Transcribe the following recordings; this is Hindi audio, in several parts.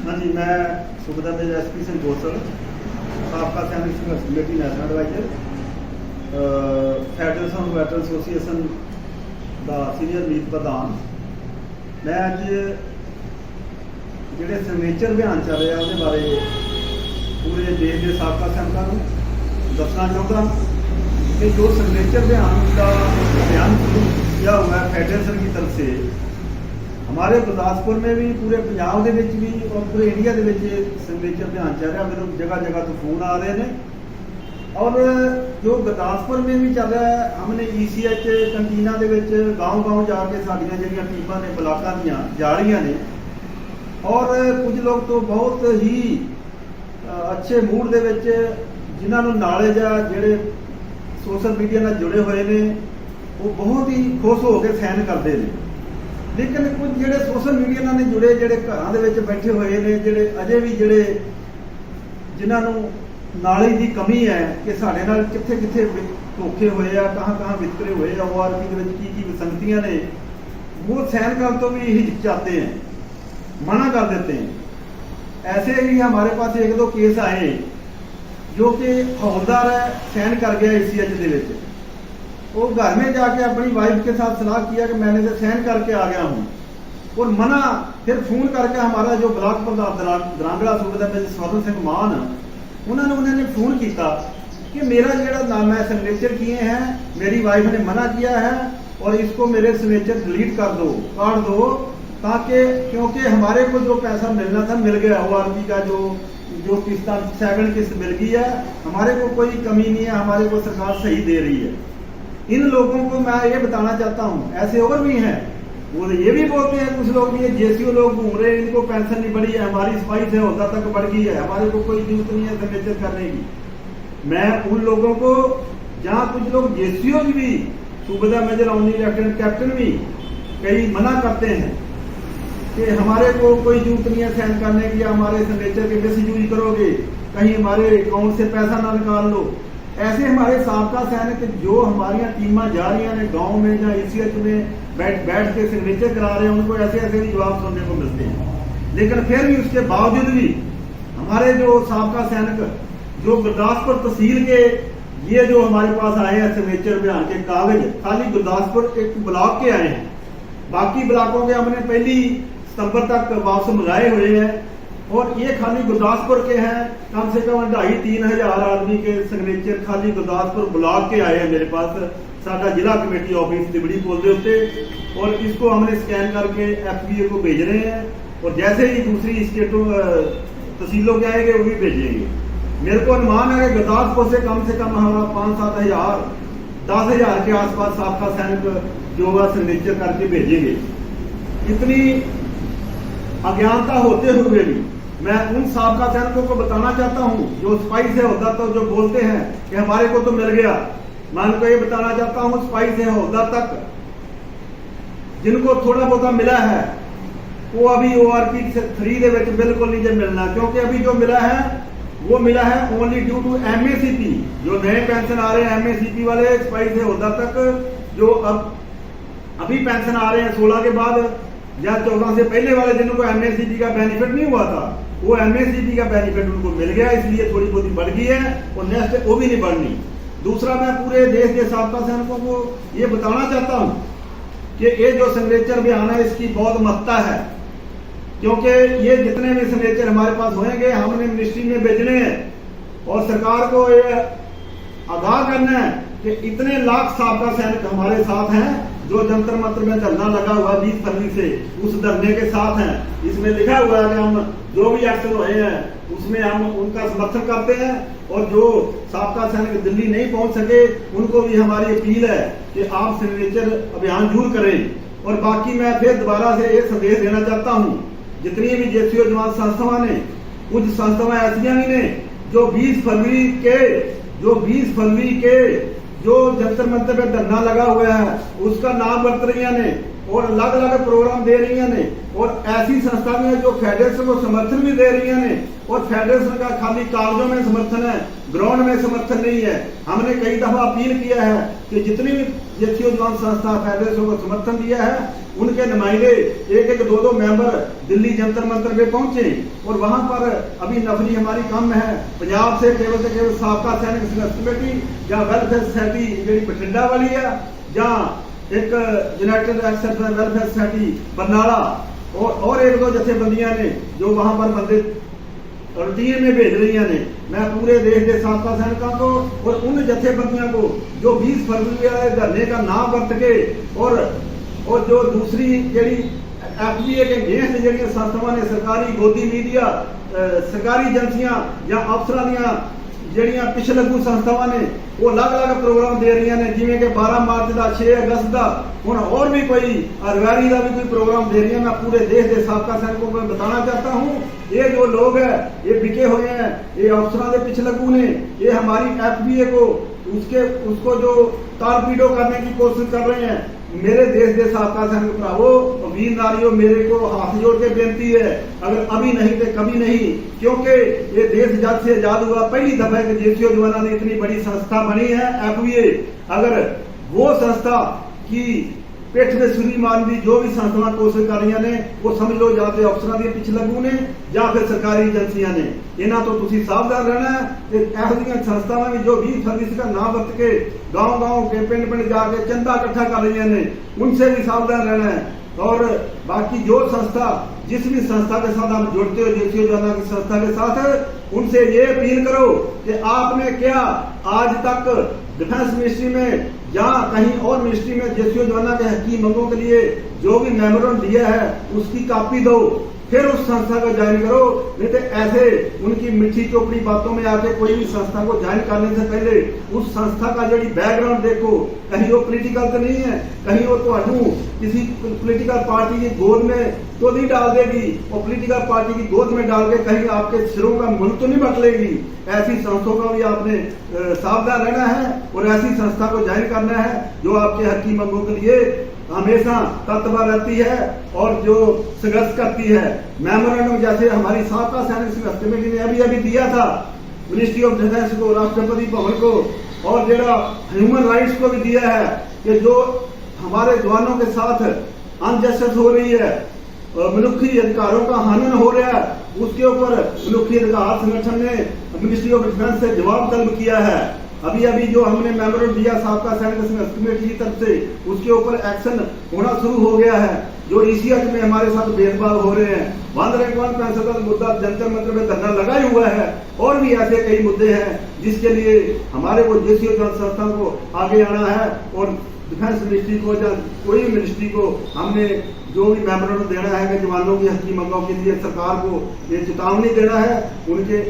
हाँ जी, मैं सूबेदार मेजर SP सिंह गोसल, साबका सैनिक संघर्ष committee national adviser, federation of veteran association का सीनियर मीत प्रधान। मैं अज जिहड़े सिग्नेचर अभियान चल रहा उसके बारे पूरे देश के साबका सैनिकों को दसना चाहता कि जो सिग्नेचर अभियान शुरू किया हुआ है फेडरेशन की तरफ से, हमारे गुरदासपुर में भी, पूरे पंजाब के भी और पूरे इंडिया के सिग्नेचर अभियान चल रहा। मेरे जगह जगह तो फोन आ रहे हैं और जो गुरदासपुर में भी चल रहा है, हमने ECH कंटीना के गाँव जाके साड़ियाँ जड़ियाँ टीमां ने ब्लाकों दियाँ जा रही ने और कुछ लोग तो बहुत ही अच्छे मूड के जिन्होंने नॉलेज आ जोड़े सोशल मीडिया नाल जुड़े हुए ने, वो बहुत ही खुश होकर साइन करते हैं। लेकिन कुछ जोड़े सोशल मीडिया नाल जुड़े जोड़े घर के बैठे हुए हैं, जोड़े अजे भी जोड़े जिन्होंने नॉलेज की कमी है कि साढ़े नाल कित्थे कित्थे धोखे हुए आ, कहाँ कहाँ वितकरे हुए आ, ORP की विसंगतियां ने, वो साइन करने तो भी हिचकिचाते हैं, मना कर देते हैं। ऐसे ही हमारे पास एक दो केस आए जो कि हौलदार है साइन कर गया ECH के विच, वो घर में जाके अपनी वाइफ के साथ सलाह किया कि मैंने तो साइन करके आ गया हूँ और मना, फिर फोन करके हमारा जो ब्लॉक प्रधान दरांगला सूबेदार मेजर स्वर्ण सिंह मान, उन्होंने फोन किया कि मेरा जो नाम है सिग्नेचर किए हैं, मेरी वाइफ ने मना किया है और इसको मेरे सिग्नेचर डिलीट कर दो, काट दो, ताकि क्योंकि हमारे को जो पैसा मिलना था मिल गया, ORP का जो किस्त सेकंड किस्त मिल गई है, हमारे को कोई कमी नहीं है, हमारे को सरकार सही दे रही है। इन लोगों को मैं ये बताना चाहता हूँ, ऐसे और भी हैं, वो ये भी बोलते हैं कुछ लोग, ये JCO लोग घूम रहे हैं, इनको पेंशन नहीं बढ़ी है, हमारी सफाई से होता तक बढ़ गई है, हमारे को कोई जरूरत नहीं है सिग्नेचर करने की। मैं उन लोगों को, जहाँ कुछ लोग JCO भी, सूबेदार मेजर ऑनरी लेफ्टिनेंट कैप्टन भी कई मना करते हैं कि हमारे को कोई जरूरत नहीं है साइन करने की, हमारे सिग्नेचर के मिस यूज करोगे, कहीं हमारे अकाउंट से पैसा ना निकाल लो। ऐसे हमारे साबका सैनिक जो हमारी टीमां जा रही हैं गांव में या ECH में बैठ के सिग्नेचर करा रहे हैं, उनको ऐसे ऐसे भी जवाब सुनने को मिलते हैं। लेकिन फिर भी उसके बावजूद भी हमारे जो साबका सैनिक जो गुरदासपुर तहसील के ये जो हमारे पास आए हैं सिग्नेचर अभियान के कागज, खाली गुरदासपुर एक ब्लॉक के आए हैं, बाकी ब्लॉकों के हमने 1 सितंबर तक वापस मंगाए हुए हैं और ये खाली गुरदासपुर के हैं। कम से कम 2,500-3 हजार आदमी के सिग्नेचर खाली गुरदासपुर ब्लॉक के आए हैं मेरे पास, साडा जिला कमेटी ऑफिस तिबड़ी पुल के उत्ते, और इसको हमने स्कैन करके FBA को भेज रहे हैं और जैसे ही दूसरी स्टेटों तहसीलों के आएंगे वो भी भेजेंगे। मेरे को अनुमान है कि गुरदासपुर से कम हमारा 5-7 हजार 10 हजार के आसपास साबका सैनिक जो है सिग्नेचर करके भेजेंगे। इतनी अज्ञानता होते हुए भी मैं उन साबका सैनिकों को बताना चाहता हूं जो सिपाही से होता तो जो बोलते हैं कि हमारे को तो मिल गया, मैं उनको ये बताना चाहता हूं सिपाही से होता तक जिनको थोड़ा बहुत मिला है वो अभी ORP 3 के विच बिल्कुल नहीं जो मिलना, क्योंकि अभी जो मिला है वो मिला है ओनली ड्यू टू MACP। जो नए पेंशन आ रहे हैं MACP वाले सिपाही से होता तक, जो अभी पेंशन आ रहे हैं 16 के बाद या 14 से पहले वाले जिनको MACP का बेनिफिट नहीं हुआ था, वो MACP का बेनिफिट उनको मिल गया, इसलिए थोड़ी बहुत बढ़ गई है और नेक्स्ट वो भी नहीं बढ़नी। दूसरा, मैं पूरे देश के साबका सैनिकों को ये बताना चाहता हूँ कि ये जो सिग्नेचर अभियान है इसकी बहुत महत्ता है, क्योंकि ये जितने भी सिग्नेचर हमारे पास होंगे हमने मिनिस्ट्री में भेजने हैं और सरकार को ये आगाह करना है कि इतने लाख साबका सैनिक हमारे साथ हैं जो जंतर मंत्र में धरना लगा हुआ 20 फरवरी से, उस धरने के साथ हैं। इसमें लिखा हुआ है कि हम जो भी एक्शन हुए हैं उसमें हम उनका समर्थन करते हैं और जो साबका सैनिक दिल्ली नहीं पहुंच सके उनको भी हमारी अपील है कि आप सिग्नेचर अभियान जरूर करें। और बाकी मैं फिर दोबारा से एक संदेश देना चाहता हूँ, जितनी भी JCO जवान संस्थावां ने, कुछ संस्थावां ऐसियां भी ने जो 20 फरवरी के जो जंतर मंतर पे धरना लगा हुआ है उसका नाम बरत रही ने और अलग अलग प्रोग्राम दे रही ने, और ऐसी संस्था भी है जो फेडरेशन को समर्थन भी दे रही ने और फेडरेशन का खाली कागजों में समर्थन है, ग्राउंड में समर्थन नहीं है। हमने कई दफा अपील किया है कि जितनी भी JCO जवान संस्था फेडरेशन को समर्थन दिया है उनके नुमाइंदे एक एक दो मेंबर दिल्ली जंतर मंतर पे पहुंचे और वहां पर अभी नफरी हमारी कम है। पंजाब से केवल साबका सैनिक संघर्ष कमेटी या वेलफेयर सोसाइटी जी बठिंडा वाली है या एक united access welfare society Barnala और एक दो जथेबंदियां ने जो वहां पर बंदे रूटीन में भेज रही ने। मैं पूरे देश के साबका सैनिकों को और उन जथेबंदियों को जो 20 फरवरी वाले धरने का नाम वर्त के और जो दूसरी जी FBA के अगेंस्ट जी संस्थावां ने सरकारी गोदी मीडिया सरकारी एजेंसियां या अफसरां दियां ਜਿਹੜੀਆਂ ਪਿਛਲਗੂ ਸੰਸਥਾਵਾਂ ਨੇ ਉਹ ਅਲੱਗ-ਅਲੱਗ ਪ੍ਰੋਗਰਾਮ ਦੇ ਰਹੀਆਂ ਨੇ ਜਿਵੇਂ ਕਿ 12 ਮਾਰਚ ਦਾ 6 अगस्त ਦਾ ਹੁਣ और भी कोई रविवारी का भी कोई प्रोग्राम दे रही है। मैं पूरे देश के साबका सैनिकों को बताना चाहता हूँ ये जो लोग हैं ये बिके हुए हैं, ये अफसरों के पिछलगू ने, ये हमारी FBA को उसको जो तारपीडो करने की कोशिश कर रहे हैं। मेरे देश के साबका सैनिक भरावो वीर नारियों मेरे को हाथ जोड़ के बेनती है अगर अभी नहीं तो कभी नहीं, क्योंकि ये देश जब से आजाद हुआ पहली दफा के JCO जवाना ने इतनी बड़ी संस्था बनी है FBA। अगर वो संस्था की पेट में सुरी मारने की जो भी संस्थावां कोशिश कर रही ने वो समझ लो या तो अफसरों के पिछलगू ने या फिर सरकारी एजेंसियां ने। इन्हां तो तुसीं सावधान रहना है कि इहो जिहियां संस्थावां भी जो 20 फरवरी का नाम वर्त के गांव के पिंड जाके चंदा इकट्ठा कर रही ने उनसे भी सावधान रहना है। और बाकी जो संस्था जिस भी संस्था के साथ आप जुड़ते हो JCO जवाना की संस्था के साथ उनसे ये अपील करो कि आपने क्या आज तक डिफेंस मिनिस्ट्री में या कहीं और मिनिस्ट्री में JCO जवाना के हक की मांगों के लिए जो भी मेमोरेंडम दिया है उसकी कॉपी दो, फिर उस संस्था को ज्वाइन करो। नहीं तो ऐसे उनकी मिठी चोपड़ी बातों में आके कोई भी संस्था को ज्वाइन करने से पहले उस संस्था का जो बैकग्राउंड देखो, कहीं वो पोलिटिकल तो नहीं है, कहीं वो तो किसी पोलिटिकल पार्टी की गोद में तो नहीं डाल देगी और पोलिटिकल पार्टी की गोद में डाल के कहीं आपके सिरों का मुल्क तो नहीं बटलेगी। ऐसी संस्थाओं का भी आपने सावधान रहना है और ऐसी संस्था को ज्वाइन करना है जो आपके हक की मांगों के लिए हमेशा तत्पर रहती है और जो संघर्ष करती है। मेमोरेंडम जैसे हमारी साबका सैनिक संघर्ष कमेटी ने अभी दिया था मिनिस्ट्री ऑफ डिफेंस को, राष्ट्रपति भवन को और जो ह्यूमन राइट्स को भी दिया है कि जो हमारे जवानों के साथ अनजस्टिस हो रही है, मनुष्य अधिकारों का हनन हो रहा है, उसके ऊपर मनुष्य अधिकार संगठन ने मिनिस्ट्री ऑफ डिफेंस से जवाब तलब किया है। अभी जो हमने मेमोरेंडम दिया साबका सैनिक संघर्ष कमेटी की तरफ से उसके ऊपर एक्शन होना शुरू हो गया है। जो ECH में हमारे साथ भेदभाव हो रहे हैं, वन रैंक वन पेंशन का मुद्दा जंतर मंतर में धरना लगा ही हुआ है और भी ऐसे कई मुद्दे हैं जिसके लिए हमारे को JCO संस्था को आगे आना है और डिफेंस मिनिस्ट्री को या कोई मिनिस्ट्री को हमने जो भी मेमोरेंडम देना है कि जवानों की हक की मांगों के लिए सरकार को ये चेतावनी देना है, उनके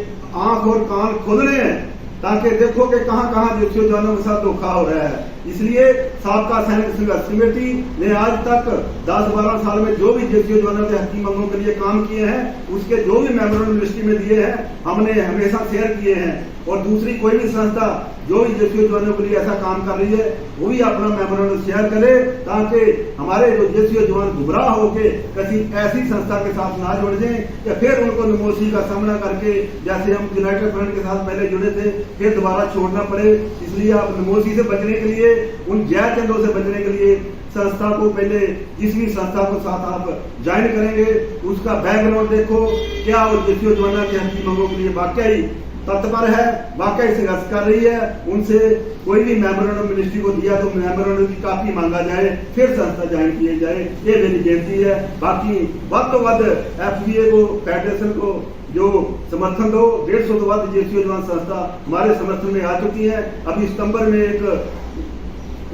आंख और कान खोलने हैं ताकि देखो कि कहां JCO जवानों के साथ धोखा हो रहा है। इसलिए साबका सैनिक संघर्ष कमेटी ने आज तक 10-12 साल में जो भी JCO जवानों के हक की मांगों के लिए काम किए हैं उसके जो भी मेमोरेंडम मिनिस्ट्री में दिए हैं हमने हमेशा शेयर किए हैं। और दूसरी कोई भी संस्था जो भी JCO जवानों के लिए ऐसा काम कर रही है वो भी अपना मेमोरेंडम शेयर करे ताकि हमारे जो JCO जवान गुमराह होके किसी ऐसी संस्था के साथ ना जुड़ जाएं या फिर उनको नमोशी का सामना करके जैसे हम यूनाइटेड फ्रंट के साथ पहले जुड़े थे फिर दोबारा छोड़ना पड़े। इसलिए आप नमोशी से बचने के लिए, उन जय चंदों से बचने के लिए संस्था को पहले जिस भी संस्था को साथ आप ज्वाइन करेंगे उसका बैकग्राउंड देखो, क्या वो JCO जवाना के हक की मांगों के लिए वाकई तत्पर है, वाकई संघर्ष कर रही है। उनसे कोई भी मेमोरेंडम मिनिस्ट्री को दिया तो मेमोरेंडम की कॉपी मांगा जाए, फिर संस्था ज्वाइन किए जाए, ये मेरी बेनती है। बाकी वध तो वध FBA को, फेडरेशन को जो समर्थन दो। 150 तो वध JCO जवान संस्था हमारे समर्थन में आ चुकी है। अभी सितंबर में एक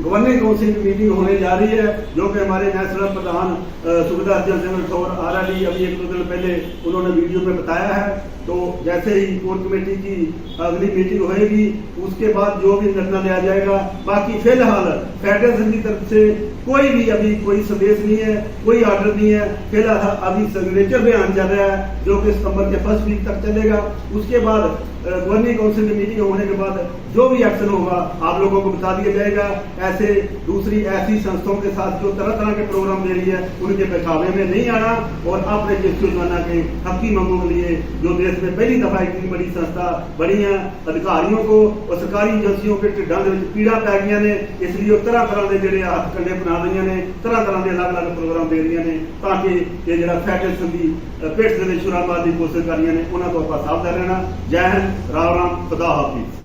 गवर्निंग काउंसिल की मीटिंग होने जा रही है जो कि हमारे नेशनल प्रधान सुखदास सिंह राठौर RRD अभी 1-2 दिन पहले उन्होंने वीडियो में बताया है। तो जैसे ही कोर कमेटी की अगली मीटिंग होगी उसके बाद जो भी निर्णय लिया जाएगा। बाकी फिलहाल फेडरेशन की तरफ से कोई भी अभी कोई संदेश नहीं है, कोई ऑर्डर नहीं है। फिलहाल अभी सिग्नेचर अभियान चल रहा है जो कि सितंबर के फर्स्ट वीक तक चलेगा। उसके बाद गवर्निंग काउंसिल की मीटिंग होने के बाद जो भी एक्शन होगा आप लोगों को बता दिया जाएगा। ऐसे दूसरी ऐसी संस्थाओं के साथ जो तरह तरह के प्रोग्राम दे रही है उनके बहकावे में नहीं आना और अपने JCO जवाना के हक की मांगों के लिए जो देश में पहली दफा इतनी बड़ी संस्था बनी है, अधिकारियों को और सरकारी एजेंसियों के ढंग पीड़ा पै गई ने, इसलिए तरह तरह के जो हाथ कंडे ਸੁਣਾ ਰਹੀਆਂ ਨੇ, ਤਰ੍ਹਾਂ ਤਰ੍ਹਾਂ ਦੇ ਅਲੱਗ-ਅਲੱਗ ਪ੍ਰੋਗਰਾਮ ਦੇ ਰਹੀਆਂ ਨੇ ਤਾਂ ਕਿ ਇਹ ਜਿਹੜਾ ਫੈਡਰੇਸ਼ਨ ਦੀ ਭੇਟ ਦੇ ਵਿੱਚ ਛੁਰਾ ਮਾਰਨ ਦੀ ਕੋਸ਼ਿਸ਼ ਕਰ ਰਹੀਆਂ ਨੇ ਉਹਨਾਂ ਤੋਂ ਆਪਾਂ ਸਾਵਧਾਨ ਰਹਿਣਾ। ਜੈ ਹਿੰਦ, ਰਾਮ ਰਾਮ, ਖੁਦਾ ਹਾਫਿਜ਼।